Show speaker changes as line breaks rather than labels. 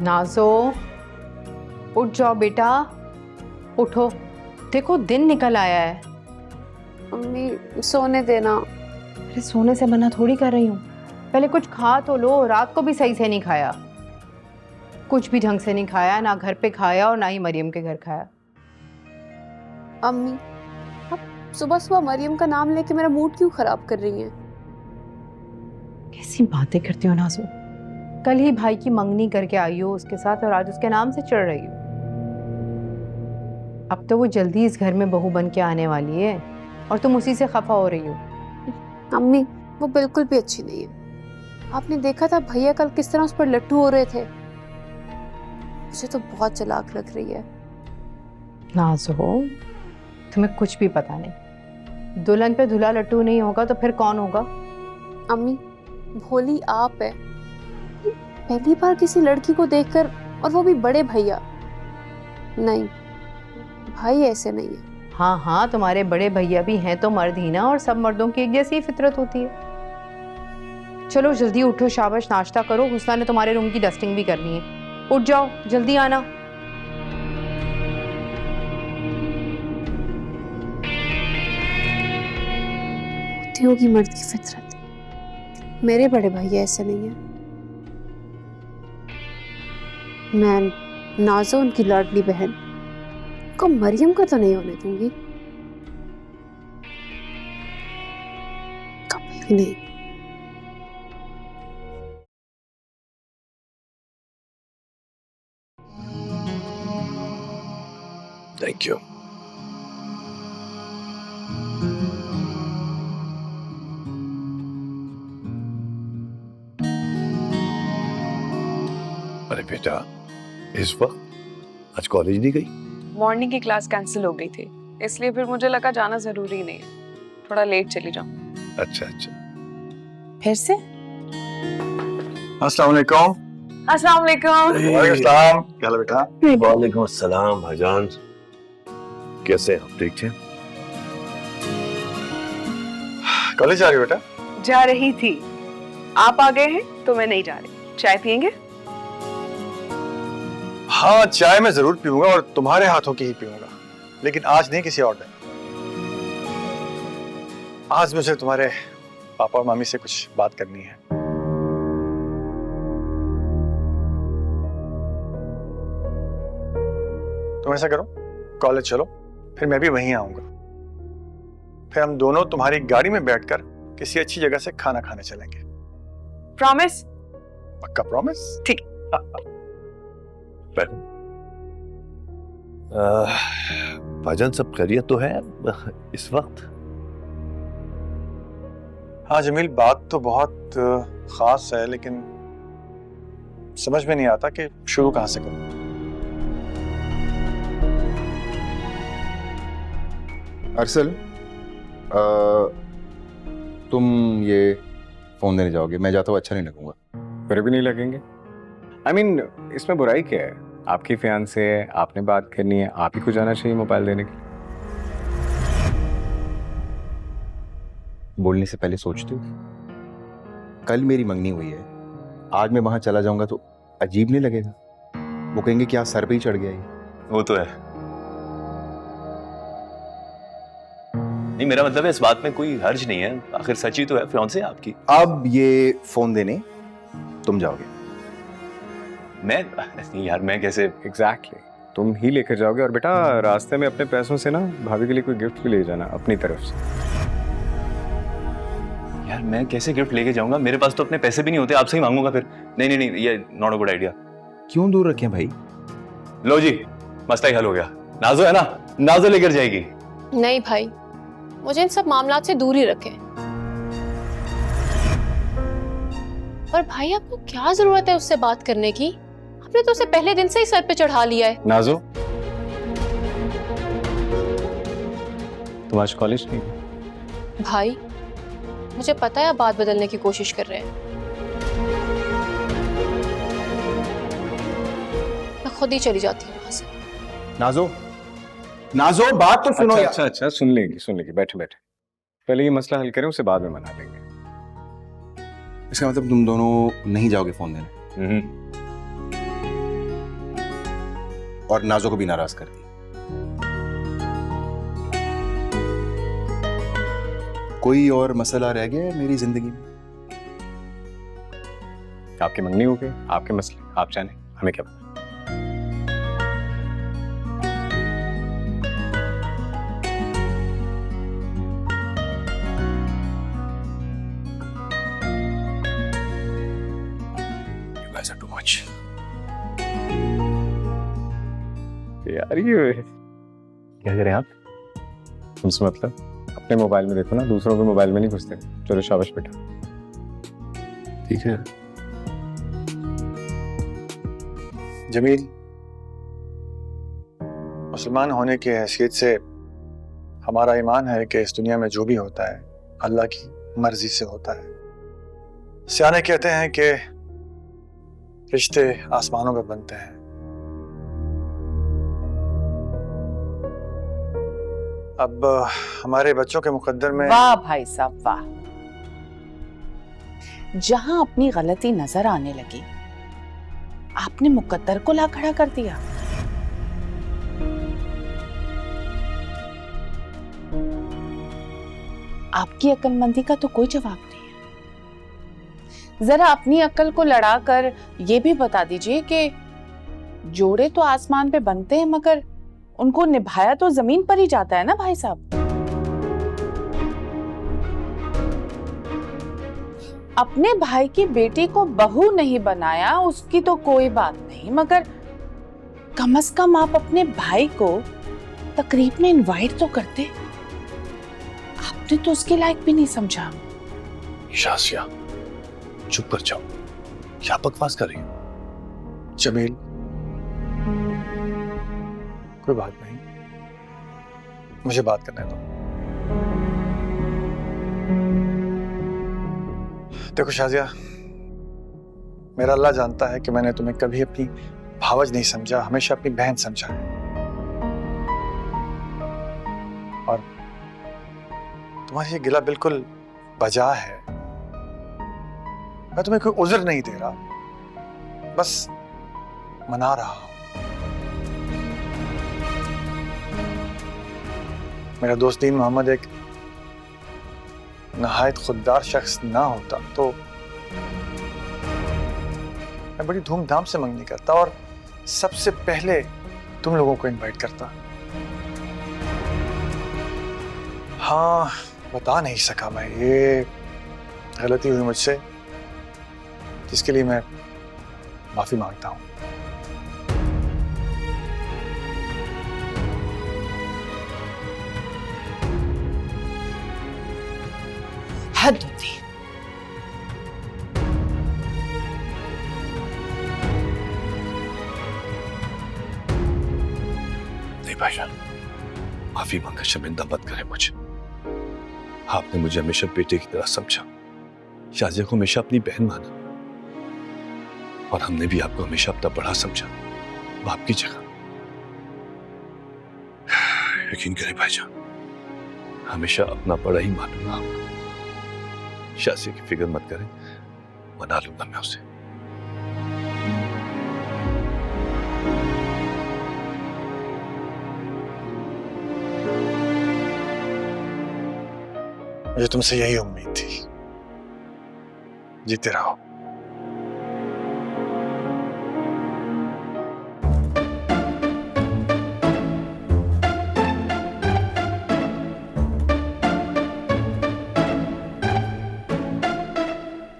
नाज़ो, उठ जाओ बेटा, उठो। देखो दिन निकल आया है।
मम्मी सोने देना।
अरे सोने से मना थोड़ी कर रही हूँ। पहले कुछ खा तो लो। रात को भी सही से नहीं खाया, कुछ भी ढंग से नहीं खाया, ना घर पे खाया और ना ही मरियम के घर खाया।
अम्मी अब सुबह सुबह मरियम का नाम लेके मेरा मूड क्यों खराब कर रही हैं?
कैसी बातें करती हो नाज़ो। कल ही भाई की मंगनी करके आई हो उसके साथ और आज उसके नाम से चढ़ रही हो। अब तो वो जल्दी इस घर में बहू बन के आने वाली है और तुम उसी से खफा हो रही हो।
अम्मी वो बिल्कुल भी अच्छी नहीं है। आपने देखा था भैया कल किस तरह उस पर लट्टू हो रहे थे। मुझे तो बहुत चालाक लग रही है।
नाज़ो, तुम्हें कुछ भी पता नहीं। दुल्हन पे दूल्हा लट्टू नहीं होगा तो फिर कौन होगा?
अम्मी भोली आप है। पहली बार किसी लड़की को देखकर, और वो भी बड़े भैया। नहीं, भाई ऐसे नहीं है।
हाँ हाँ, तुम्हारे बड़े भैया भी हैं तो मर्द ही ना, और सब मर्दों की एक जैसी ही फितरत होती है। चलो जल्दी उठो, शाबाश, नाश्ता करो। हुस्ना ने तुम्हारे रूम की डस्टिंग भी करनी है। उठ जाओ, जल्दी आना।
होती होगी मर्द की फितरत। मेरे बड़े भैया ऐसे नहीं है। मैं नाज़ो उनकी लाडली बहन को मरियम का तो नहीं होने दूंगी, कभी भी नहीं।
Thank you. अरे बेटा, इस वक्त आज कॉलेज नहीं गई?
मॉर्निंग की क्लास कैंसिल हो गई थी, इसलिए फिर मुझे लगा जाना जरूरी नहीं है, थोड़ा लेट चली जाऊं।
अच्छा अच्छा।
फिर से
अस्सलाम वालेकुम।
अस्सलाम वालेकुम।
वालेकुम अस्सलाम। क्या हाल है बेटा?
वालेकुम अस्सलाम भाईजान, कैसे हैं आप? ठीक हैं?
कॉलेज जा रही हो बेटा?
जा रही थी, आप आ गए हैं तो मैं नहीं जा रही। चाय पियेंगे?
हाँ, चाय मैं जरूर पीऊंगा और तुम्हारे हाथों की ही पीऊंगा, लेकिन आज नहीं, किसी और दिन। आज मुझे तुम्हारे पापा और मम्मी से कुछ बात करनी है। तुम ऐसा करो, कॉलेज चलो, फिर मैं भी वहीं आऊंगा। फिर हम दोनों तुम्हारी गाड़ी में बैठकर किसी अच्छी जगह से खाना खाने चलेंगे।
प्रॉमिस?
पक्का प्रॉमिस?
ठीक।
भाईजान सब खैरियत तो है इस वक्त?
हाँ जमील, बात तो बहुत खास है, लेकिन समझ में नहीं आता कि शुरू कहां से करूं।
अरसल, तुम ये फोन देने जाओगे, मैं जाता हूँ, अच्छा नहीं लगूंगा।
फिर भी नहीं लगेंगे। I mean, इसमें बुराई क्या है? आपकी फियांसे है, आपने बात करनी है, आप ही को जाना चाहिए मोबाइल देने के लिए।
बोलने से पहले सोचते हो? कल मेरी मंगनी हुई है, आज मैं वहां चला जाऊंगा तो अजीब नहीं लगेगा? वो कहेंगे क्या सर पे ही चढ़ गया ये।
वो तो है। नहीं, मेरा मतलब है इस बात में कोई हर्ज नहीं है, आखिर सच ही तो है, फियांसे आपकी।
अब ये फोन देने तुम जाओगे?
मैं नहीं यार, मैं कैसे?
एग्जैक्टली, तुम ही लेकर जाओगे। और बेटा रास्ते में अपने पैसों से ना भाभी के लिए कोई गिफ्ट भी ले जाना अपनी तरफ से।
यार मैं कैसे गिफ्ट लेके जाऊंगा? मेरे पास तो अपने पैसे भी नहीं होते, आपसे ही मांगूंगा फिर। नहीं नहीं नहीं, ये नॉट अ गुड आइडिया।
क्यों दूर रखें भाई?
लो जी, मसला ही हल हो गया। नाज़ो है ना, नाज़ो लेकर जाएगी।
नहीं भाई, मुझे इन सब मामलात से दूर ही रखें। और भाई आपको क्या जरूरत है उससे बात करने की? आपने तो उसे पहले दिन से ही सर पे चढ़ा लिया है।
नाज़ो, तुम आज कॉलेज नहीं गई?
भाई मुझे पता है आप बात बदलने की कोशिश कर रहे हैं। मैं खुद ही चली जाती हूँ वहां से।
नाज़ो, नाज़ो बात तो सुनो यार।
अच्छा, सुन लेगी। बैठे बैठे पहले ये मसला हल करें, उसे बाद में मना लेंगे।
इसका मतलब तुम दोनों नहीं जाओगे फोन देने? और नाजो को भी नाराज कर दिया। कोई और मसला रह गया है मेरी जिंदगी में?
आपकी मंगनी हो गई, आपके मसले, आप जाने, हमें क्या पता।
You guys are too much.
यार ये क्या करें आप? तुमसे मतलब अपने मोबाइल में देखो ना, दूसरों के मोबाइल में नहीं घुसते। चलो शाबाश बेटा।
ठीक है।
जमील, मुसलमान होने की हैसियत से हमारा ईमान है कि इस दुनिया में जो भी होता है अल्लाह की मर्जी से होता है। सियाने कहते हैं कि रिश्ते आसमानों में बनते हैं। अब हमारे बच्चों के मुकद्दर में
वाह भाई साहब वाह, जहां अपनी गलती नजर आने लगी आपने मुकद्दर को ला खड़ा कर दिया। आपकी अक्लमंदी का तो कोई जवाब नहीं है। जरा अपनी अक्ल को लड़ाकर ये भी बता दीजिए कि जोड़े तो आसमान पे बनते हैं मगर उनको निभाया तो जमीन पर ही जाता है ना भाई साहब। अपने भाई की बेटी को बहू नहीं बनाया उसकी तो कोई बात नहीं, मगर कम से कम आप अपने भाई को तकरीब में इनवाइट तो करते। आपने तो उसके लायक भी नहीं समझा।
शासिया, चुप कर जाओ, क्या बकवास कर रही हो? जमील, कोई बात नहीं, मुझे बात करने दो। देखो शाजिया, मेरा अल्लाह जानता है कि मैंने तुम्हें कभी अपनी भावज नहीं समझा, हमेशा अपनी बहन समझा है। और तुम्हारी ये गिला बिल्कुल बजा है। मैं तुम्हें कोई उज़्र नहीं दे रहा, बस मना रहा हूं। मेरा दोस्त दीन मोहम्मद एक नहायत खुददार शख्स ना होता तो मैं बड़ी धूमधाम से मंगनी करता और सबसे पहले तुम लोगों को इनवाइट करता। हाँ, बता नहीं सका मैं, ये गलती हुई मुझसे, जिसके लिए मैं माफी मांगता हूं।
हद होती।
नहीं भाईजान, माफी मांगकर शर्मिंदा मत करें मुझे। आपने मुझे हमेशा बेटे की तरह समझा, शाजिया को हमेशा अपनी बहन माना, और हमने भी आपको हमेशा अपना बड़ा समझा, बाप की जगह। यकीन करें भाईजान, हमेशा अपना बड़ा ही मानूंगा आपको। शाजिया की फिक्र मत करें, मना लूंगा मैं उसे।
मुझे तुमसे यही उम्मीद थी। जीते रहो।